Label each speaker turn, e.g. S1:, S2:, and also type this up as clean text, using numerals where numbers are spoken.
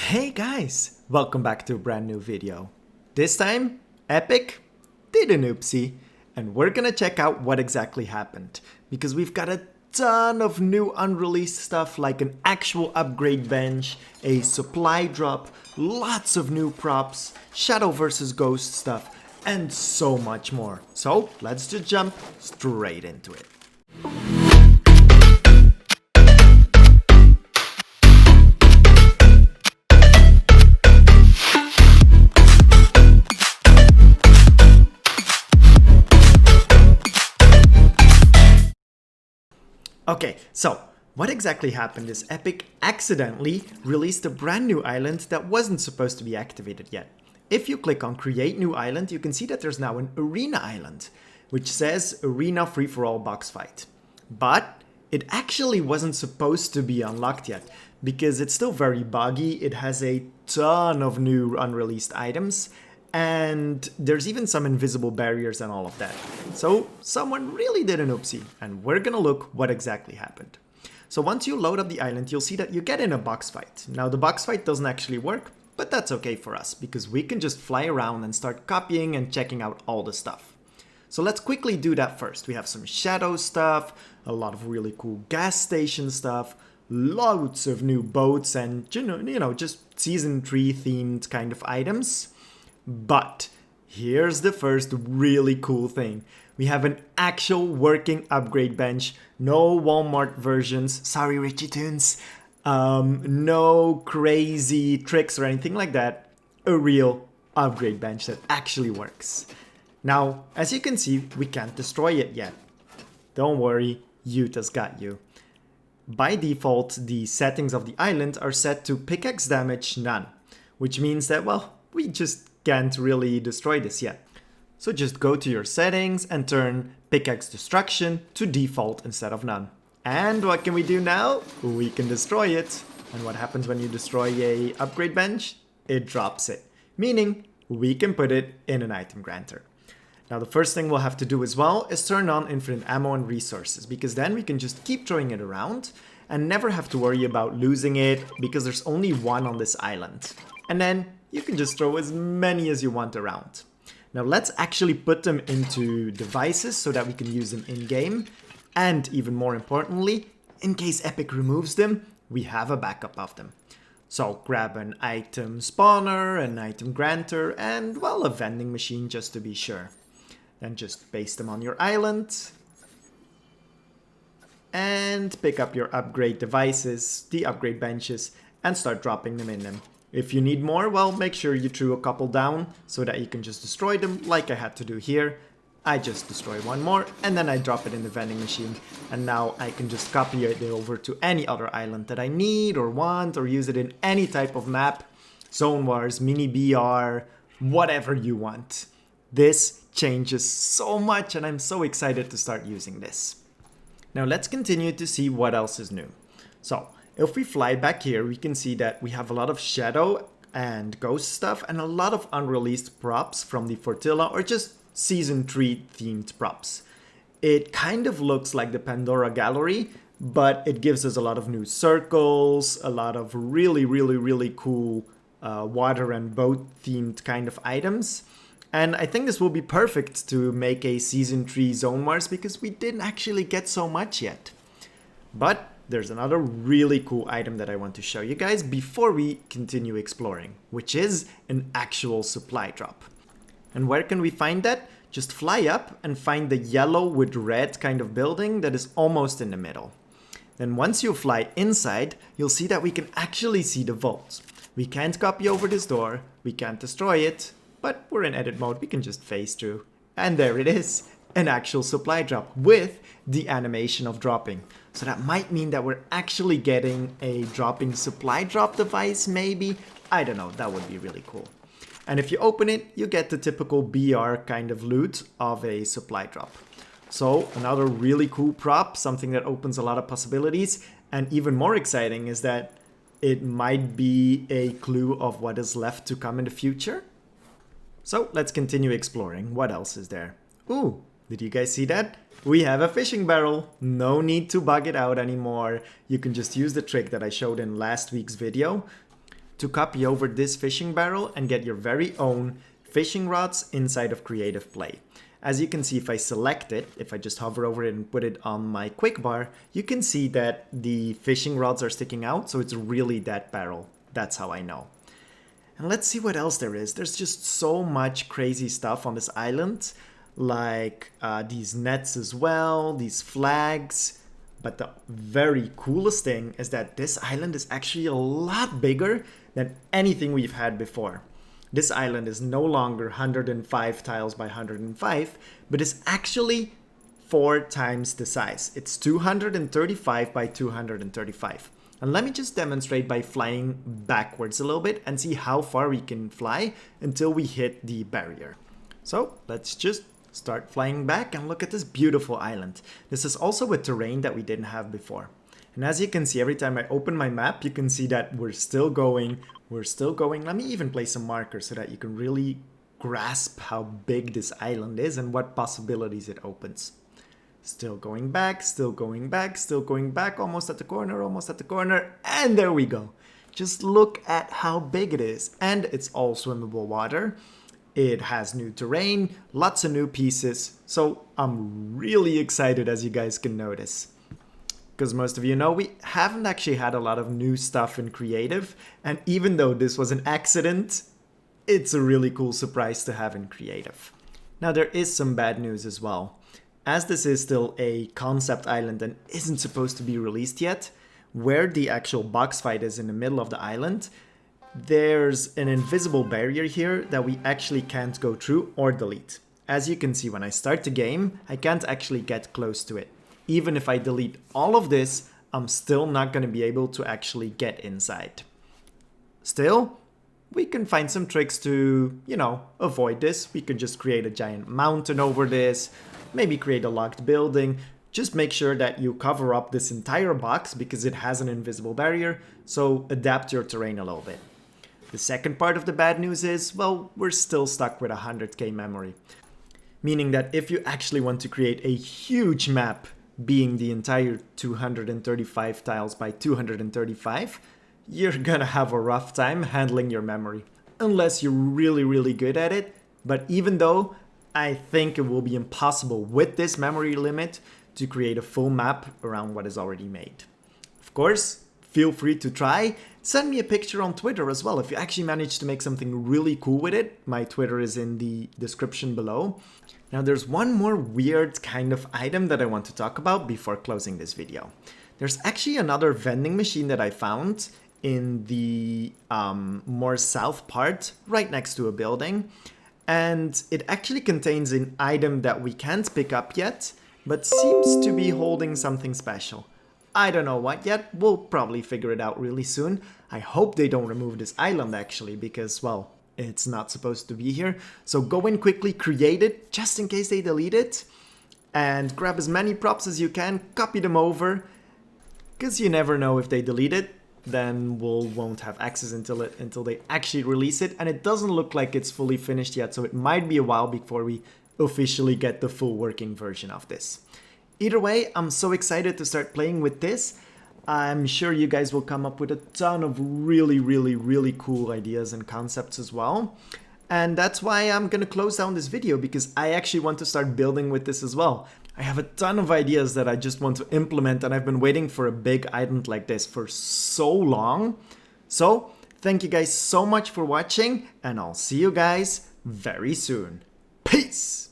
S1: Hey guys, welcome back to a brand new video. This time, Epic did an oopsie, and we're gonna check out what exactly happened, because we've got a ton of new unreleased stuff like an actual upgrade bench, a supply drop, lots of new props, Shadow versus Ghost stuff, and so much more. So let's just jump straight into it. Okay, so what exactly happened is Epic accidentally released a brand new island that wasn't supposed to be activated yet. If you click on Create New Island, you can see that there's now an Arena Island, which says Arena Free-for-All Box Fight. But it actually wasn't supposed to be unlocked yet, because it's still very buggy. It has a ton of new unreleased items, and there's even some invisible barriers and all of that. So someone really did an oopsie, and we're gonna look what exactly happened. So once you load up the island, you'll see that you get in a box fight. Now the box fight doesn't actually work, but that's okay for us, because we can just fly around and start copying and checking out all the stuff. So let's quickly do that first. We have some shadow stuff, a lot of really cool gas station stuff, loads of new boats, and you know, just season 3 themed kind of items. But here's the first really cool thing. We have an actual working upgrade bench. No Walmart versions. Sorry, Richie Toons. No crazy tricks or anything like that. A real upgrade bench that actually works. Now, as you can see, we can't destroy it yet. Don't worry, Utah's got you. By default, the settings of the island are set to pickaxe damage none, which means that, well, we just can't really destroy this yet. So just go to your settings and turn pickaxe destruction to default instead of none. And what can we do now? We can destroy it. And what happens when you destroy a upgrade bench? It drops it, meaning we can put it in an item granter. Now the first thing we'll have to do as well is turn on infinite ammo and resources, because then we can just keep throwing it around and never have to worry about losing it, because there's only one on this island. And then you can just throw as many as you want around. Now let's actually put them into devices so that we can use them in-game. And even more importantly, in case Epic removes them, we have a backup of them. So grab an item spawner, an item granter, and well, a vending machine just to be sure. Then just paste them on your island. And pick up your upgrade devices, the upgrade benches, and start dropping them in them. If you need more, well, make sure you threw a couple down so that you can just destroy them like I had to do here. I just destroy one more and then I drop it in the vending machine. And now I can just copy it over to any other island that I need or want, or use it in any type of map. Zone Wars, Mini BR, whatever you want. This changes so much and I'm so excited to start using this. Now let's continue to see what else is new. So if we fly back here, we can see that we have a lot of shadow and ghost stuff and a lot of unreleased props from the Fortilla or just season 3 themed props. It kind of looks like the Pandora Gallery, but it gives us a lot of new circles, a lot of really cool water and boat themed kind of items. And I think this will be perfect to make a season 3 Zone Wars, because we didn't actually get so much yet. But there's another really cool item that I want to show you guys before we continue exploring, which is an actual supply drop. And where can we find that? Just fly up and find the yellow with red kind of building that is almost in the middle. Then once you fly inside, you'll see that we can actually see the vault. We can't copy over this door, we can't destroy it, but we're in edit mode, we can just phase through. And there it is, an actual supply drop with the animation of dropping. So that might mean that we're actually getting a dropping supply drop device, maybe? I don't know, that would be really cool. And if you open it, you get the typical BR kind of loot of a supply drop. So another really cool prop, something that opens a lot of possibilities. And even more exciting is that it might be a clue of what is left to come in the future. So let's continue exploring. What else is there? Ooh, did you guys see that? We have a fishing barrel. No need to bug it out anymore. You can just use the trick that I showed in last week's video. to copy over this fishing barrel and get your very own fishing rods inside of Creative Play. As you can see, if I select it, if I just hover over it and put it on my quick bar, you can see that the fishing rods are sticking out, so it's really that barrel. That's how I know. And let's see what else there is. There's just so much crazy stuff on this island, like these nets as well, these flags. But the very coolest thing is that this island is actually a lot bigger than anything we've had before. This island is no longer 105 tiles by 105, but is actually 4 times the size. It's 235 by 235. And let me just demonstrate by flying backwards a little bit and see how far we can fly until we hit the barrier. So let's just start flying back and look at this beautiful island. This is also a terrain that we didn't have before. And as you can see, every time I open my map, you can see that we're still going. Let me even place some markers so that you can really grasp how big this island is and what possibilities it opens. Still going back, still going back, still going back, almost at the corner, and there we go. Just look at how big it is. And it's all swimmable water. It has new terrain, lots of new pieces. So I'm really excited, as you guys can notice. Because most of you know, we haven't actually had a lot of new stuff in Creative. And even though this was an accident, it's a really cool surprise to have in Creative. Now there is some bad news as well. As this is still a concept island and isn't supposed to be released yet, where the actual box fight is in the middle of the island, there's an invisible barrier here that we actually can't go through or delete. As you can see, when I start the game, I can't actually get close to it. Even if I delete all of this, I'm still not going to be able to actually get inside. Still, we can find some tricks to, avoid this. We can just create a giant mountain over this, maybe create a locked building. Just make sure that you cover up this entire box because it has an invisible barrier, so adapt your terrain a little bit. The second part of the bad news is, well, we're still stuck with 100k memory. Meaning that if you actually want to create a huge map, being the entire 235 tiles by 235, you're gonna have a rough time handling your memory. Unless you're really, really good at it. But even though I think it will be impossible with this memory limit to create a full map around what is already made. Of course, feel free to try. Send me a picture on Twitter as well if you actually manage to make something really cool with it. My Twitter is in the description below. Now there's one more weird kind of item that I want to talk about before closing this video. There's actually another vending machine that I found in the more south part, right next to a building. And it actually contains an item that we can't pick up yet, but seems to be holding something special. I don't know what yet, we'll probably figure it out really soon. I hope they don't remove this island actually, because, well, it's not supposed to be here. So go in quickly, create it, just in case they delete it. And grab as many props as you can, copy them over. Because you never know, if they delete it, then won't have access until they actually release it. And it doesn't look like it's fully finished yet, so it might be a while before we officially get the full working version of this. Either way, I'm so excited to start playing with this. I'm sure you guys will come up with a ton of really, really, really cool ideas and concepts as well. And that's why I'm gonna close down this video, because I actually want to start building with this as well. I have a ton of ideas that I just want to implement, and I've been waiting for a big island like this for so long. So, thank you guys so much for watching, and I'll see you guys very soon. Peace!